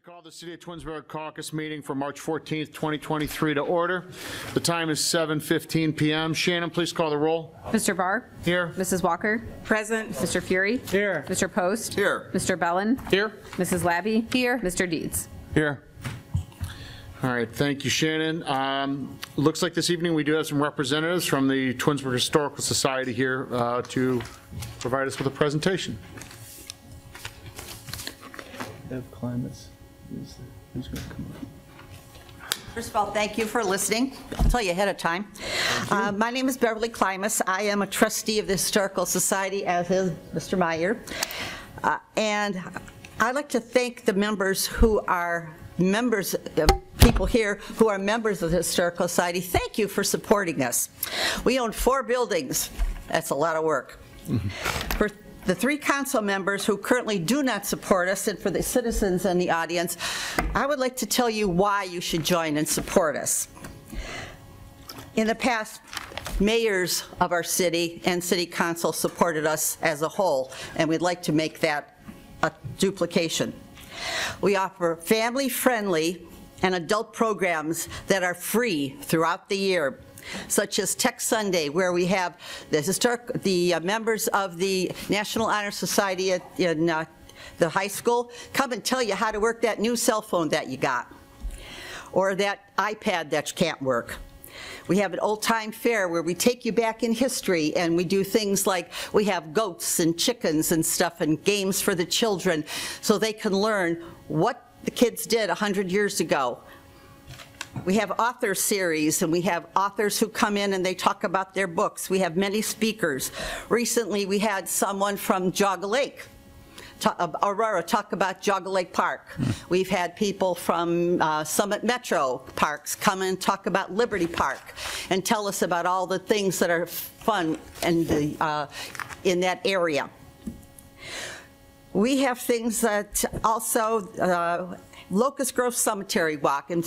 Call the City of Twinsburg Caucus meeting for March 14th, 2023 to order. The time is 7:15 p.m. Shannon, please call the roll. Mr. Barr? Here. Mrs. Walker? Present. Mr. Fury? Here. Mr. Post? Here. Mr. Bellin? Here. Mrs. Labby? Here. Mr. Deeds? Here. All right, thank you, Shannon. Looks like this evening we do have some representatives from the Twinsburg Historical Society here to provide us with a presentation. Climates. Who's going to come up? First of all, thank you for listening. I'll tell you ahead of time. My name is Beverly Climas. I am a trustee of the Historical Society, as is Mr. Meyer. And I'd like to thank the members who are members, people here who are members of the Historical Society. Thank you for supporting us. We own 4 buildings. That's a lot of work. For the 3 council members who currently do not support us, and for the citizens in the audience, I would like to tell you why you should join and support us. In the past, mayors of our city and city council supported us as a whole, and we'd like to make that a duplication. We offer family-friendly and adult programs that are free throughout the year, such as Tech Sunday, where we have the members of the National Honor Society in the high school come and tell you how to work that new cell phone that you got, or that iPad that can't work. We have an old-time fair where we take you back in history, and we do things like we have goats and chickens and stuff and games for the children so they can learn what the kids did 100 years ago. We have author series, and we have authors who come in and they talk about their books. We have many speakers. Recently, we had someone from Jogga Lake, Aurora, talk about Jogga Lake Park. We've had people from Summit Metro Parks come and talk about Liberty Park and tell us about all the things that are fun and in that area. We have things that also Locust Grove Cemetery Walk, and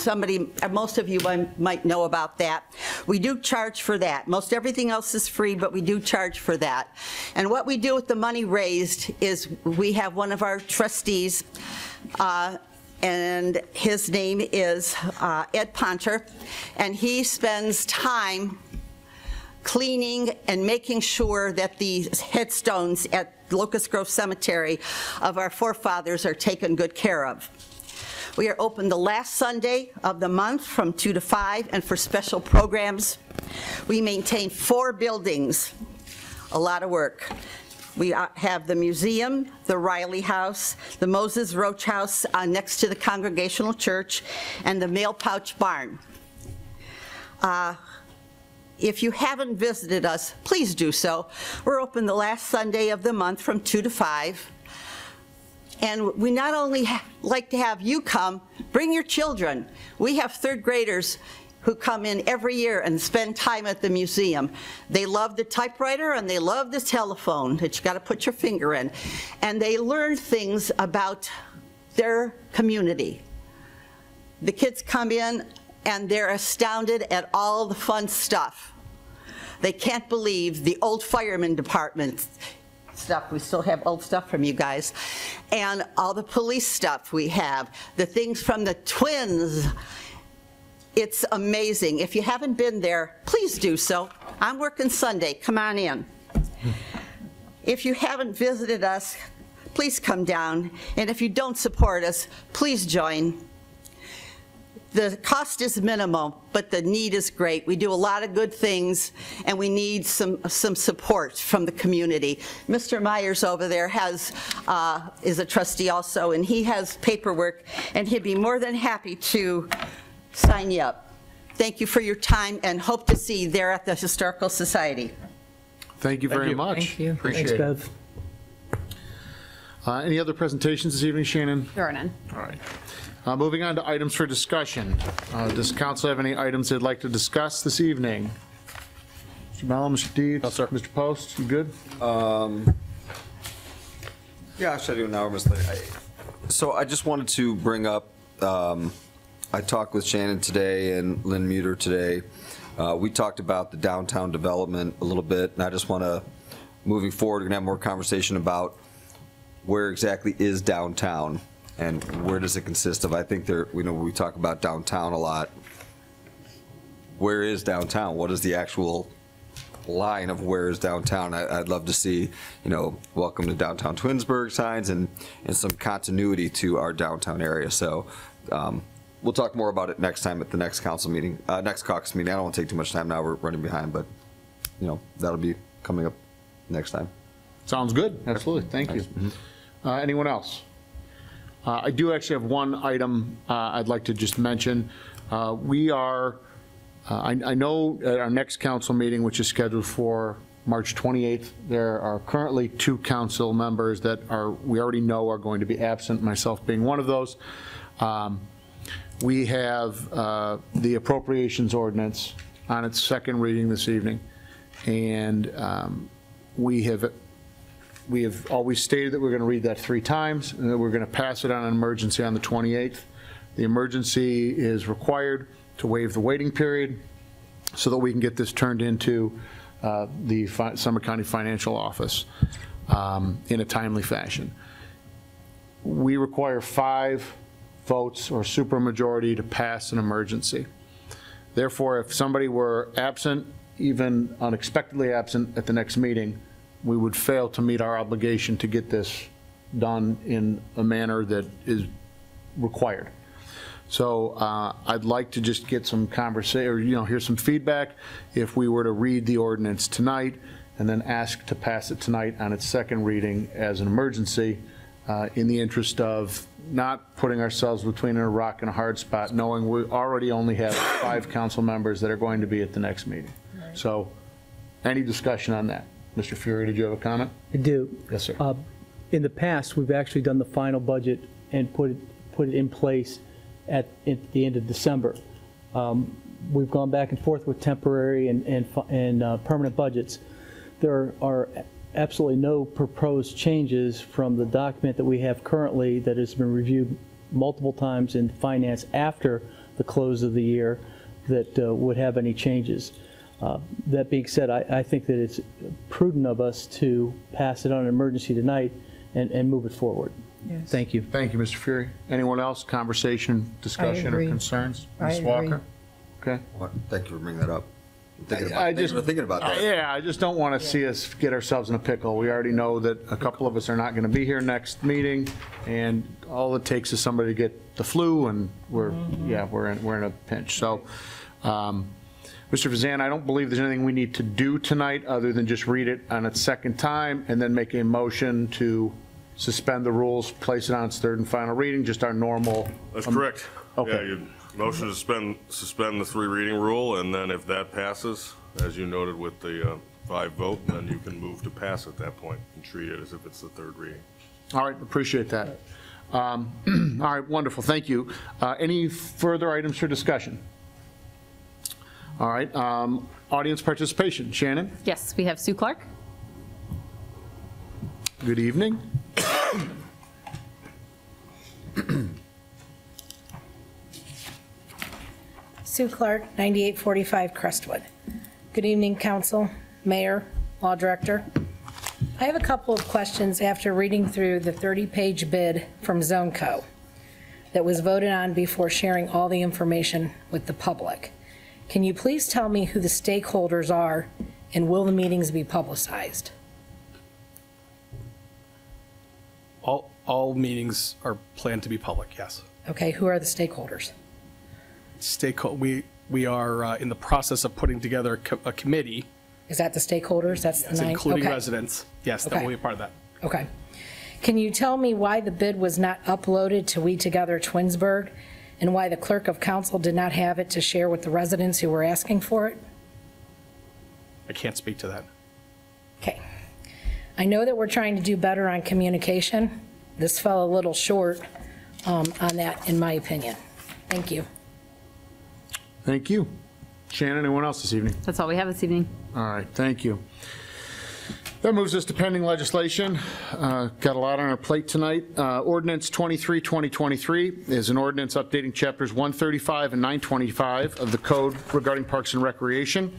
most of you might know about that. We do charge for that. Most everything else is free, but we do charge for that. And what we do with the money raised is we have one of our trustees, and his name is Ed Ponter, and he spends time cleaning and making sure that the headstones at Locust Grove Cemetery of our forefathers are taken good care of. We are open the last Sunday of the month from 2 to 5, and for special programs. We maintain 4 buildings, a lot of work. We have the museum, the Riley House, the Moses Roach House next to the Congregational Church, and the Mail Pouch Barn. If you haven't visited us, please do so. We're open the last Sunday of the month from 2 to 5. And we not only like to have you come, bring your children. We have 3rd graders who come in every year and spend time at the museum. They love the typewriter and they love the telephone that you got to put your finger in. And they learn things about their community. The kids come in and they're astounded at all the fun stuff. They can't believe the old fireman department stuff. We still have old stuff from you guys. And all the police stuff we have, the things from the Twins. It's amazing. If you haven't been there, please do so. I'm working Sunday. Come on in. If you haven't visited us, please come down. And if you don't support us, please join. The cost is minimal, but the need is great. We do a lot of good things, and we need some support from the community. Mr. Myers over there is a trustee also, and he has paperwork, and he'd be more than happy to sign you up. Thank you for your time, and hope to see you there at the Historical Society. Thank you very much. Thank you. Appreciate Thanks, it. Bev. Any other presentations this evening, Shannon? There are none. All right. Moving on to items for discussion. Does council have any items they'd like to discuss this evening? Mr. Mellon, Mr. Deeds? No, sir. Mr. Post, you good? Yeah, should I do it now or Ms. Lady? So I just wanted to bring up, I talked with Shannon today and Lynn Muter today. We talked about the downtown development a little bit, and I just want to, moving forward, we're going to have more conversation about where exactly is downtown. and where does it consist of? I think we talk about downtown a lot. Where is downtown? What is the actual line of where is downtown? I'd love to see, welcome to downtown Twinsburg signs and some continuity to our downtown area. So we'll talk more about it next time at the next council meeting, next caucus meeting. I don't want to take too much time now. We're running behind, but that'll be coming up next time. Sounds good. Absolutely. Thank you. Anyone else? I do actually have one item I'd like to just mention. We are, I know at our next council meeting, which is scheduled for March 28th, there are currently 2 council members that we already know are going to be absent, myself being one of those. We have the appropriations ordinance on its second reading this evening, and we have always stated that we're going to read that 3 times, and that we're going to pass it on an emergency on the 28th. The emergency is required to waive the waiting period so that we can get this turned into the Summit County Financial Office in a timely fashion. We require 5 votes or supermajority to pass an emergency. Therefore, if somebody were absent, even unexpectedly absent at the next meeting, we would fail to meet our obligation to get this done in a manner that is required. So I'd like to just get some conversation, or hear some feedback if we were to read the ordinance tonight and then ask to pass it tonight on its second reading as an emergency, in the interest of not putting ourselves between a rock and a hard spot, knowing we already only have 5 council members that are going to be at the next meeting. Right. So any discussion on that? Mr. Fury, did you have a comment? I do. Yes, sir. In the past, we've actually done the final budget and put it in place at the end of December. We've gone back and forth with temporary and permanent budgets. There are absolutely no proposed changes from the document that we have currently that has been reviewed multiple times in finance after the close of the year that would have any changes. That being said, I think that it's prudent of us to pass it on an emergency tonight and move it forward. Yes. Thank you. Thank you, Mr. Fury. Anyone else? Conversation, discussion, or agree. concerns? I Ms. agree. Walker? Okay. Thank you for bringing that up. Thank you I just for thinking about that. Yeah, I just don't want to see us get ourselves in a pickle. We already know that a couple of us are not going to be here next meeting, and all it takes is somebody to get the flu, and we're in a pinch. So, Mr. Vazan, I don't believe there's anything we need to do tonight other than just read it on its second time and then make a motion to suspend the rules, place it on its third and final reading, just our normal. That's correct. Okay. Yeah, you motion to suspend the 3 reading rule, and then if that passes, as you noted with the 5 vote, then you can move to pass at that point and treat it as if it's the 3rd reading. All right, appreciate that. All right, wonderful, thank you. Any further items for discussion? All right, audience participation. Shannon? Yes, we have Sue Clark. Good evening. Sue Clark, 9845 Crestwood. Good evening, council, mayor, law director. I have a couple of questions after reading through the 30-page bid from ZoneCo that was voted on before sharing all the information with the public. Can you please tell me who the stakeholders are, and will the meetings be publicized? All meetings are planned to be public, yes. Okay, who are the stakeholders? We are in the process of putting together a committee, Is that the stakeholders? That's the yes, 9? including Okay. residents. Yes, that Okay. will be a part of that. Okay. Can you tell me why the bid was not uploaded to We Together Twinsburg, and why the clerk of council did not have it to share with the residents who were asking for it? I can't speak to that. Okay. I know that we're trying to do better on communication. This fell a little short on that, in my opinion. Thank you. Thank you. Shannon, anyone else this evening? That's all we have this evening. All right, thank you. That moves us to pending legislation. Got a lot on our plate tonight. Ordinance 23-2023 is an ordinance updating chapters 135 and 925 of the code regarding Parks and Recreation.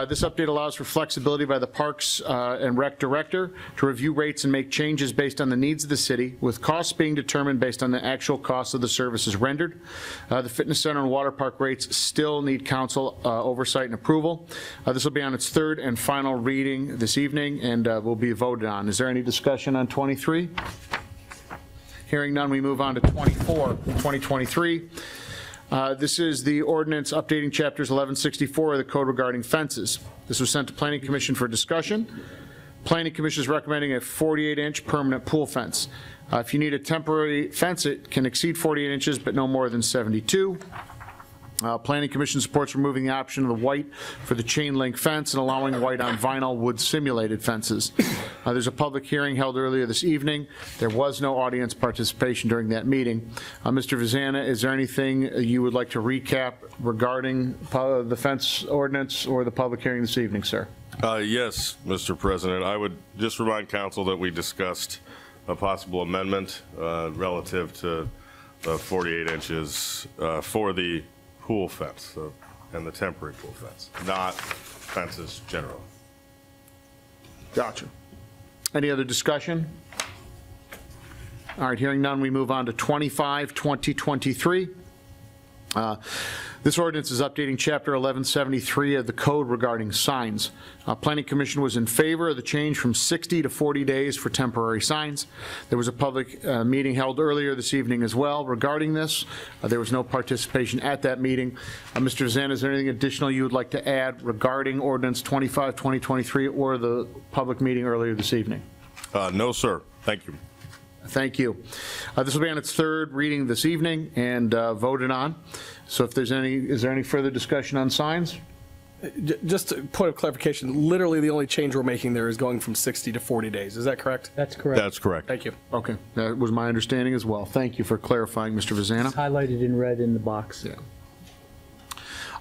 This update allows for flexibility by the Parks and Rec Director to review rates and make changes based on the needs of the city, with costs being determined based on the actual cost of the services rendered. The fitness center and water park rates still need council oversight and approval. This will be on its third and final reading this evening and will be voted on. Is there any discussion on 23? Hearing none, we move on to 24, 2023. This is the ordinance updating chapters 1164 of the code regarding fences. This was sent to Planning Commission for discussion. Planning Commission is recommending a 48-inch permanent pool fence. If you need a temporary fence, it can exceed 48 inches, but no more than 72. Planning Commission supports removing the option of the white for the chain link fence and allowing white on vinyl wood simulated fences. There's a public hearing held earlier this evening. There was no audience participation during that meeting. Mr. Vazana, is there anything you would like to recap regarding the fence ordinance or the public hearing this evening, sir? Yes, Mr. President. I would just remind council that we discussed a possible amendment relative to 48 inches for the pool fence and the temporary pool fence, not fences generally. Gotcha. Any other discussion? All right, hearing none, we move on to 25, 2023. This ordinance is updating Chapter 1173 of the code regarding signs. Planning Commission was in favor of the change from 60 to 40 days for temporary signs. There was a public meeting held earlier this evening as well regarding this. There was no participation at that meeting. Mr. Zan, is there anything additional you would like to add regarding Ordinance 25, 2023 or the public meeting earlier this evening? No, sir. Thank you. Thank you. This will be on its third reading this evening and voted on. So if there's any, is there any further discussion on signs? Just a point of clarification, literally the only change we're making there is going from 60 to 40 days. Is that correct? That's correct. That's correct. Thank you. Okay, that was my understanding as well. Thank you for clarifying, Mr. Vazana. It's highlighted in red in the box. Yeah.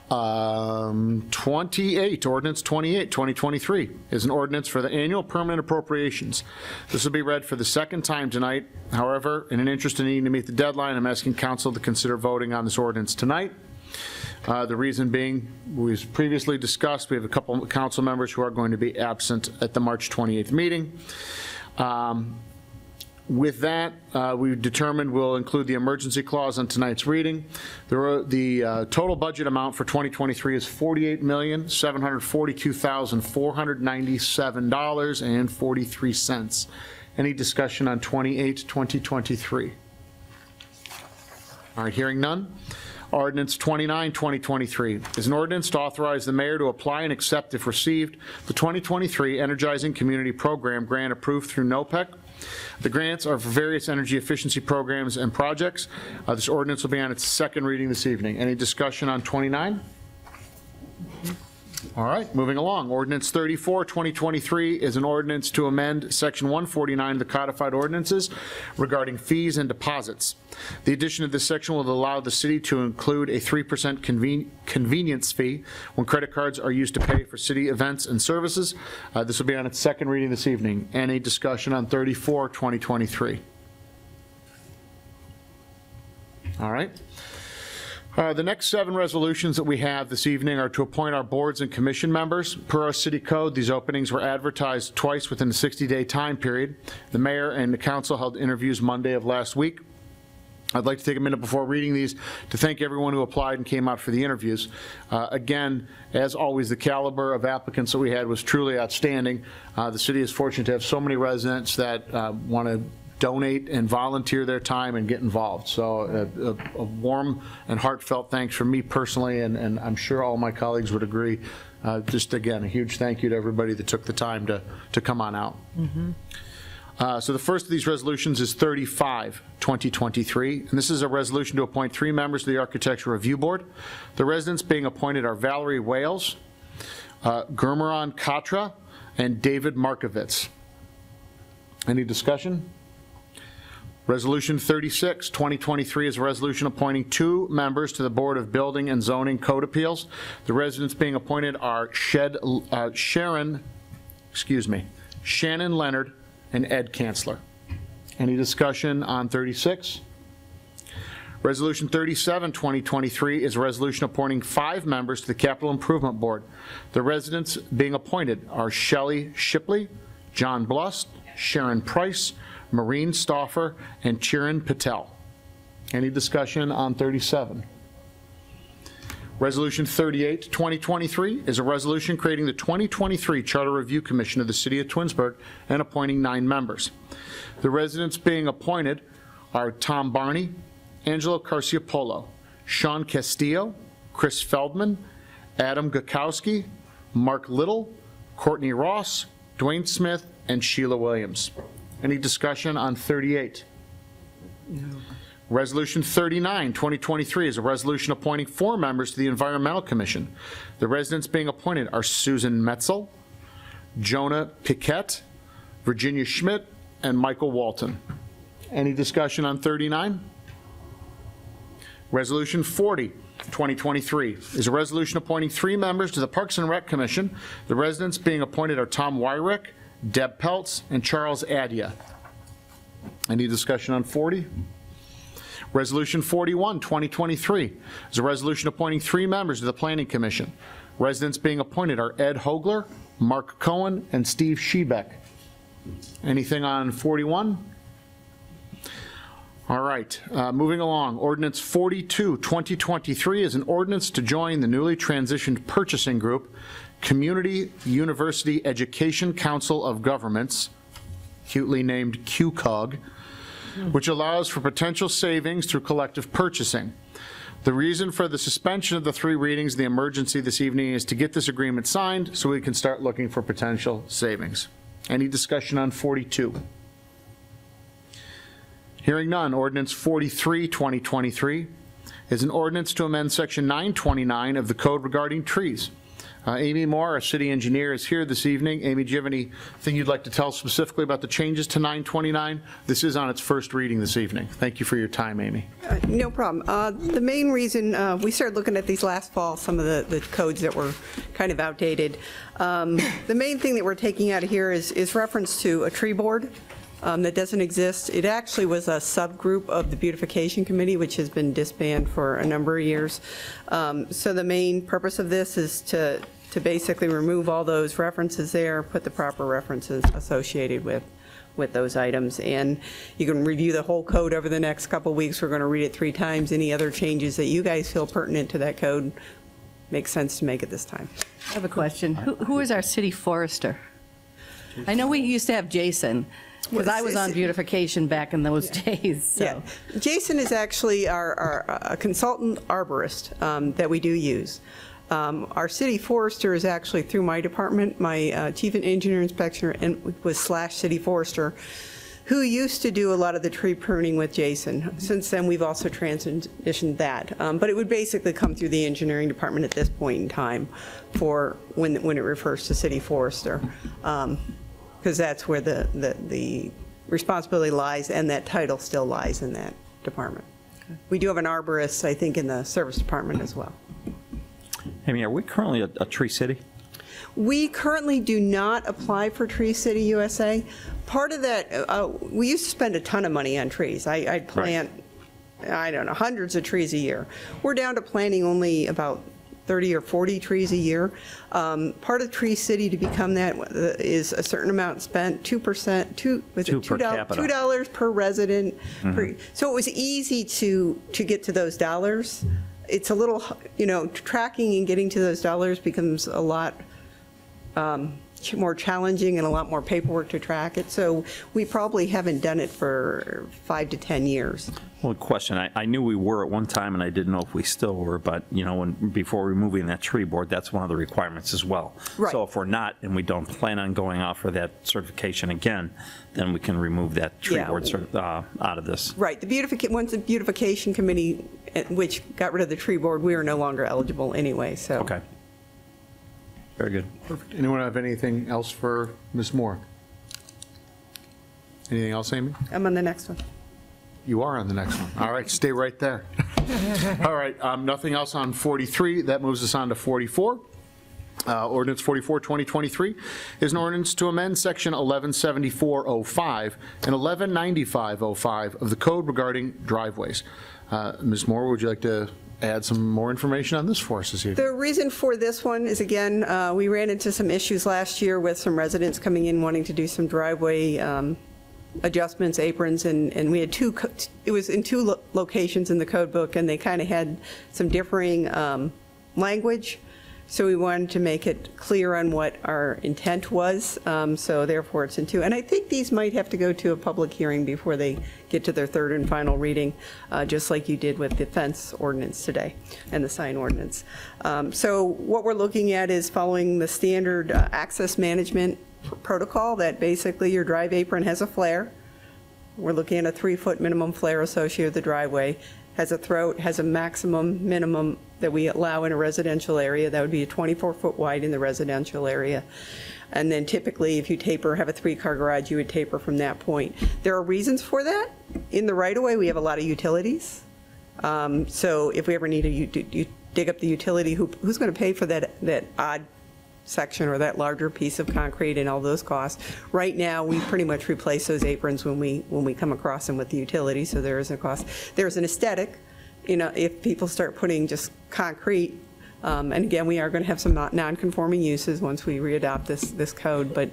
28, Ordinance 28, 2023 is an ordinance for the annual permanent appropriations. This will be read for the second time tonight. However, in an interest in needing to meet the deadline, I'm asking council to consider voting on this ordinance tonight. The reason being, we've previously discussed, we have a couple of council members who are going to be absent at the March 28th meeting. With that, we've determined we'll include the emergency clause on tonight's reading. The total budget amount for 2023 is $48,742,497.43. Any discussion on 28, 2023? All right, hearing none. Ordinance 29, 2023 is an ordinance to authorize the mayor to apply and accept, if received, the 2023 Energizing Community Program grant approved through NOPEC. The grants are for various energy efficiency programs and projects. This ordinance will be on its second reading this evening. Any discussion on 29? All right, moving along. Ordinance 34, 2023 is an ordinance to amend Section 149 of the codified ordinances regarding fees and deposits. The addition of this section will allow the city to include a 3% convenience fee when credit cards are used to pay for city events and services. This will be on its second reading this evening. Any discussion on 34, 2023? All right. The next 7 resolutions that we have this evening are to appoint our boards and commission members. Per our city code, these openings were advertised twice within a 60-day time period. The mayor and the council held interviews Monday of last week. I'd like to take a minute before reading these to thank everyone who applied and came out for the interviews. Again, as always, the caliber of applicants that we had was truly outstanding. The city is fortunate to have so many residents that want to donate and volunteer their time and get involved. So a warm and heartfelt thanks from me personally, and I'm sure all my colleagues would agree. Just again, a huge thank you to everybody that took the time to come on out. So the first of these resolutions is 35, 2023, and this is a resolution to appoint 3 members to the Architecture Review Board. The residents being appointed are Valerie Wales, Gurmaran Katra, and David Markovitz. Any discussion? Resolution 36, 2023 is a resolution appointing 2 members to the Board of Building and Zoning Code Appeals. The residents being appointed are Sharon Shannon Leonard, and Ed Kanzler. Any discussion on 36? Resolution 37, 2023 is a resolution appointing 5 members to the Capital Improvement Board. The residents being appointed are Shelley Shipley, John Blust, Sharon Price, Maureen Stauffer, and Chiran Patel. Any discussion on 37? Resolution 38, 2023 is a resolution creating the 2023 Charter Review Commission of the City of Twinsburg and appointing 9 members. The residents being appointed are Tom Barney, Angelo Carciopolo, Sean Castillo, Chris Feldman, Adam Gakowski, Mark Little, Courtney Ross, Dwayne Smith, and Sheila Williams. Any discussion on 38? No. Resolution 39, 2023 is a resolution appointing 4 members to the Environmental Commission. The residents being appointed are Susan Metzel, Jonah Piquette, Virginia Schmidt, and Michael Walton. Any discussion on 39? Resolution 40, 2023 is a resolution appointing 3 members to the Parks and Rec Commission. The residents being appointed are Tom Wyrick, Deb Peltz, and Charles Adia. Any discussion on 40? Resolution 41, 2023 is a resolution appointing 3 members to the Planning Commission. Residents being appointed are Ed Hogler, Mark Cohen, and Steve Shebeck. Anything on 41? All right, moving along. Ordinance 42, 2023 is an ordinance to join the newly transitioned purchasing group, Community University Education Council of Governments, cutely named QCOG, which allows for potential savings through collective purchasing. The reason for the suspension of the 3 readings and the emergency this evening is to get this agreement signed so we can start looking for potential savings. Any discussion on 42? Hearing none, ordinance 43, 2023 is an ordinance to amend section 929 of the code regarding trees. Amy Moore, our city engineer, is here this evening. Amy, do you have anything you'd like to tell specifically about the changes to 929? This is on its first reading this evening. Thank you for your time, Amy. No problem. The main reason we started looking at these last fall, some of the codes that were kind of outdated. The main thing that we're taking out of here is reference to a tree board that doesn't exist. It actually was a subgroup of the Beautification Committee, which has been disbanded for a number of years. So the main purpose of this is to basically remove all those references there, put the proper references associated with those items. And you can review the whole code over the next couple of weeks. We're going to read it 3 times. Any other changes that you guys feel pertinent to that code, makes sense to make it this time. I have a question. Who is our city forester? I know we used to have Jason, because I was on beautification back in those days, so. Yeah. Jason is actually our consultant arborist that we do use. Our city forester is actually through my department. My chief engineer inspector was / city forester, who used to do a lot of the tree pruning with Jason. Since then, we've also transitioned that. But it would basically come through the engineering department at this point in time for when it refers to city forester, because that's where the responsibility lies, and that title still lies in that department. Okay. We do have an arborist, I think, in the service department as well. Amy, are we currently a tree city? We currently do not apply for Tree City USA. Part of that, we used to spend a ton of money on trees. I'd plant, right, I don't know, hundreds of trees a year. We're down to planting only about 30 or 40 trees a year. Part of Tree City to become that is a certain amount spent, 2%, $2 per resident. Mm-hmm. So it was easy to get to those dollars. It's a little, tracking and getting to those dollars becomes a lot more challenging and a lot more paperwork to track it. So we probably haven't done it for 5 to 10 years. Well, question, I knew we were at one time, and I didn't know if we still were, but, before removing that tree board, that's one of the requirements as well. Right. So if we're not, and we don't plan on going out for that certification again, then we can remove that tree board out of this. Right. Once the Beautification Committee, which got rid of the tree board, we are no longer eligible anyway, so. Okay. Very good. Perfect. Anyone have anything else for Ms. Moore? Anything else, Amy? I'm on the next one. You are on the next one. All right, stay right there. All right, nothing else on 43. That moves us on to 44. Ordinance 44, 2023 is an ordinance to amend Section 117405 and 119505 of the code regarding driveways. Ms. Moore, would you like to add some more information on this for us this evening? The reason for this one is, again, we ran into some issues last year with some residents coming in wanting to do some driveway adjustments, aprons, and we had it was in two locations in the code book, and they kind of had some differing language. So we wanted to make it clear on what our intent was, so therefore it's in two. And I think these might have to go to a public hearing before they get to their third and final reading, just like you did with the fence ordinance today and the sign ordinance. So what we're looking at is following the standard access management protocol that basically your drive apron has a flare. We're looking at a 3-foot minimum flare associated with the driveway, has a throat, has a maximum minimum that we allow in a residential area. That would be a 24-foot wide in the residential area. And then typically, if you have a 3-car garage, you would taper from that point. There are reasons for that. In the right-of-way, we have a lot of utilities. So if we ever need to dig up the utility, who's going to pay for that odd section or that larger piece of concrete and all those costs? Right now, we pretty much replace those aprons when we come across them with the utility, so there is a cost. There's an aesthetic. If people start putting just concrete, and again, we are going to have some non-conforming uses once we readopt this code, but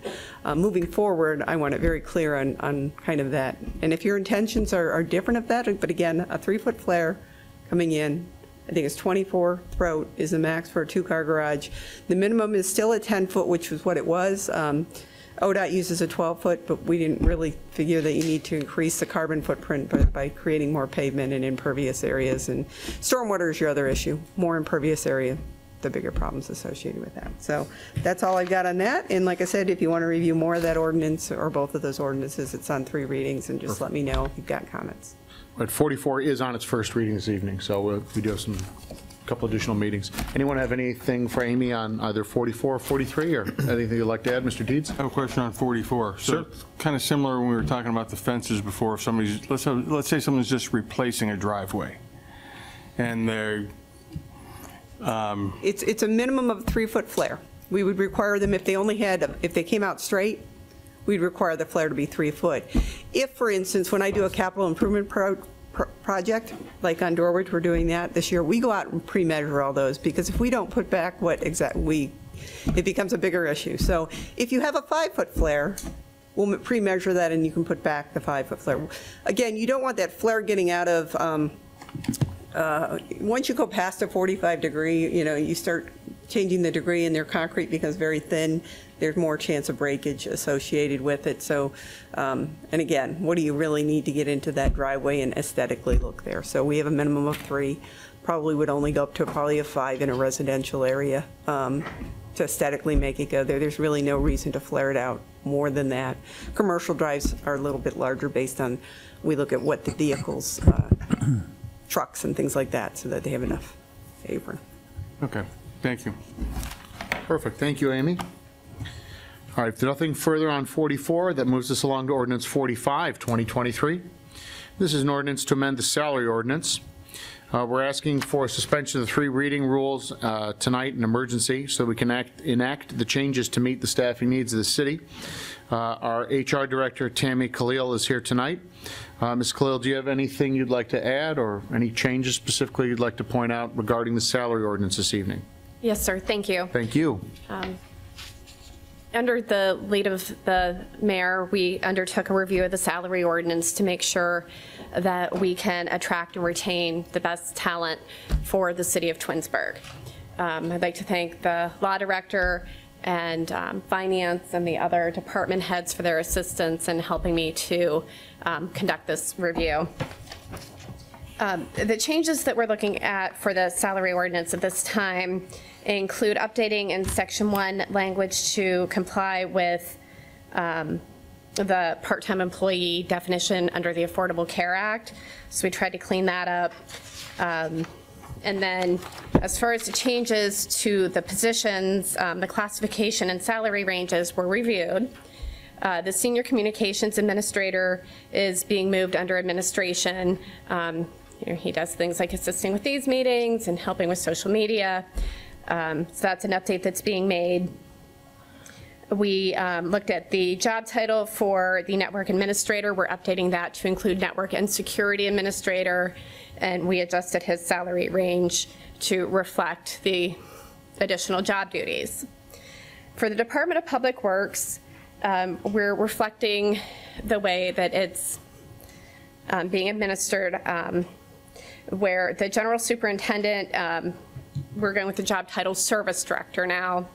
moving forward, I want it very clear on kind of that. And if your intentions are different of that, but again, a 3-foot flare coming in, I think it's 24 throat is the max for a 2-car garage. The minimum is still a 10-foot, which was what it was. ODOT uses a 12-foot, but we didn't really figure that you need to increase the carbon footprint by creating more pavement and impervious areas. And stormwater is your other issue. More impervious area, the bigger problems associated with that. So that's all I've got on that. And like I said, if you want to review more of that ordinance or both of those ordinances, it's on 3 readings, and just let me know if you've got comments. But 44 is on its first reading this evening, so we do have a couple additional meetings. Anyone have anything for Amy on either 44 or 43, or anything you'd like to add, Mr. Deeds? I have a question on 44. So Sure. it's kind of similar when we were talking about the fences before. If somebody's, let's say someone's just replacing a driveway, and they're It's a minimum of 3-foot flare. We would require them, if they came out straight, we'd require the flare to be 3 foot. If, for instance, when I do a capital improvement project, like on Dorwich, we're doing that this year, we go out and pre-measure all those, because if we don't put back it becomes a bigger issue. So if you have a 5-foot flare, we'll pre-measure that and you can put back the 5-foot flare. Again, you don't want that flare getting out of, once you go past a 45 degree, you start changing the degree and their concrete becomes very thin, there's more chance of breakage associated with it. So, and again, what do you really need to get into that driveway and aesthetically look there? So we have a minimum of 3, probably would only go up to probably a 5 in a residential area to aesthetically make it go there. There's really no reason to flare it out more than that. Commercial drives are a little bit larger based on, we look at what the vehicles, trucks and things like that, so that they have enough apron. okay. Thank you. Perfect. Thank you, Amy. All right, if there's nothing further on 44, that moves us along to ordinance 45, 2023. This is an ordinance to amend the salary ordinance. We're asking for a suspension of the 3 reading rules tonight, an emergency, so we can enact the changes to meet the staffing needs of the city. Our HR Director, Tammy Khalil, is here tonight. Ms. Khalil, do you have anything you'd like to add, or any changes specifically you'd like to point out regarding the salary ordinance this evening? Yes, sir. Thank you. Thank you. Under the lead of the mayor, we undertook a review of the salary ordinance to make sure that we can attract and retain the best talent for the city of Twinsburg. I'd like to thank the law director and finance and the other department heads for their assistance in helping me to conduct this review. The changes that we're looking at for the salary ordinance at this time include updating in section 1 language to comply with the part-time employee definition under the Affordable Care Act. So we tried to clean that up. And then as far as the changes to the positions, the classification and salary ranges were reviewed. The senior communications administrator is being moved under administration. He does things like assisting with these meetings and helping with social media. So that's an update that's being made. We looked at the job title for the network administrator. We're updating that to include network and security administrator, and we adjusted his salary range to reflect the additional job duties. For the Department of Public Works, we're reflecting the way that it's being administered, where the general superintendent, we're going with the job title service director now,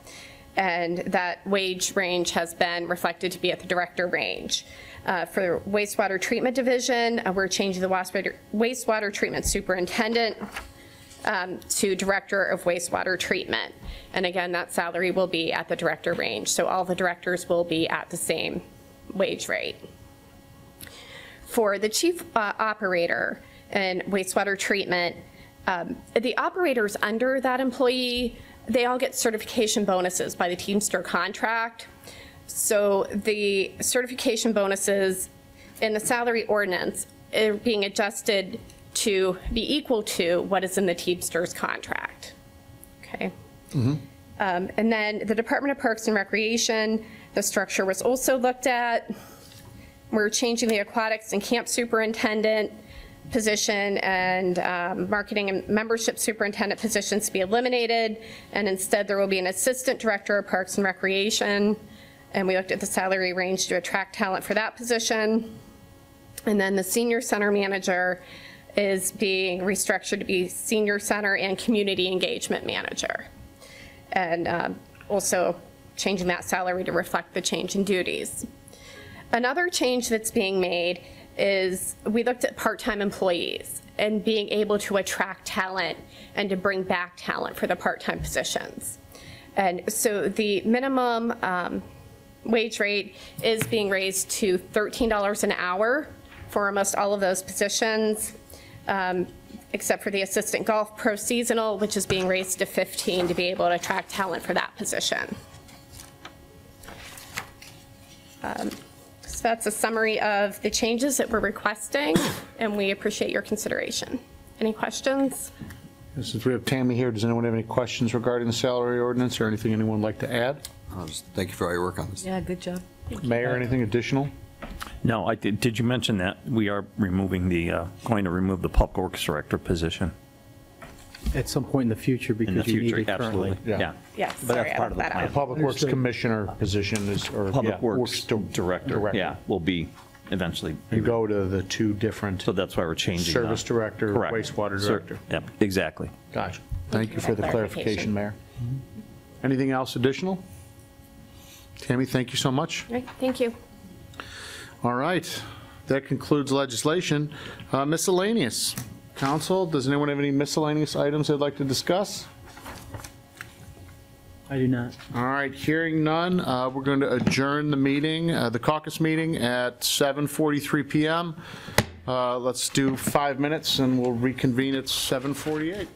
and that wage range has been reflected to be at the director range. For the wastewater treatment division, we're changing the wastewater treatment superintendent to director of wastewater treatment. And again, that salary will be at the director range. So all the directors will be at the same wage rate. For the chief operator in wastewater treatment, the operators under that employee, they all get certification bonuses by the Teamster contract. So the certification bonuses in the salary ordinance are being adjusted to be equal to what is in the Teamsters contract. Okay. And then the Department of Parks and Recreation, the structure was also looked at. We're changing the aquatics and camp superintendent position and marketing and membership superintendent positions to be eliminated, and instead there will be an assistant director of Parks and Recreation, and we looked at the salary range to attract talent for that position. And then the senior center manager is being restructured to be senior center and community engagement manager, and also changing that salary to reflect the change in duties. Another change that's being made is we looked at part-time employees and being able to attract talent and to bring back talent for the part-time positions. And so the minimum wage rate is being raised to $13 an hour for almost all of those positions, except for the assistant golf pro seasonal, which is being raised to $15 to be able to attract talent for that position. So that's a summary of the changes that we're requesting, and we appreciate your consideration. Any questions? Since we have Tammy here, does anyone have any questions regarding the salary ordinance or anything anyone would like to add? Thank you for all your work on this. Yeah, good job. Mayor, anything additional? No, did you mention that we are removing going to remove the public works director position? At some point in the future, In the because you need future, it currently. absolutely, yeah. Yes, But sorry, that's I part of left the that plan. out. Public Works Commissioner position is, or. Public yeah, Works Director, yeah, will be eventually. You go to the two different. So that's why we're changing. Service director, Correct. wastewater Sir- director. Yep, exactly. Gotcha. Thank you for the Clarification. clarification, Mayor. Anything else additional? Tammy, thank you so much. All right, thank you. All right, that concludes legislation. Miscellaneous. Council, does anyone have any miscellaneous items they'd like to discuss? I do not. All right, hearing none, we're going to adjourn the meeting, the caucus meeting at 7:43 PM. Let's do 5 minutes and we'll reconvene at 7:48.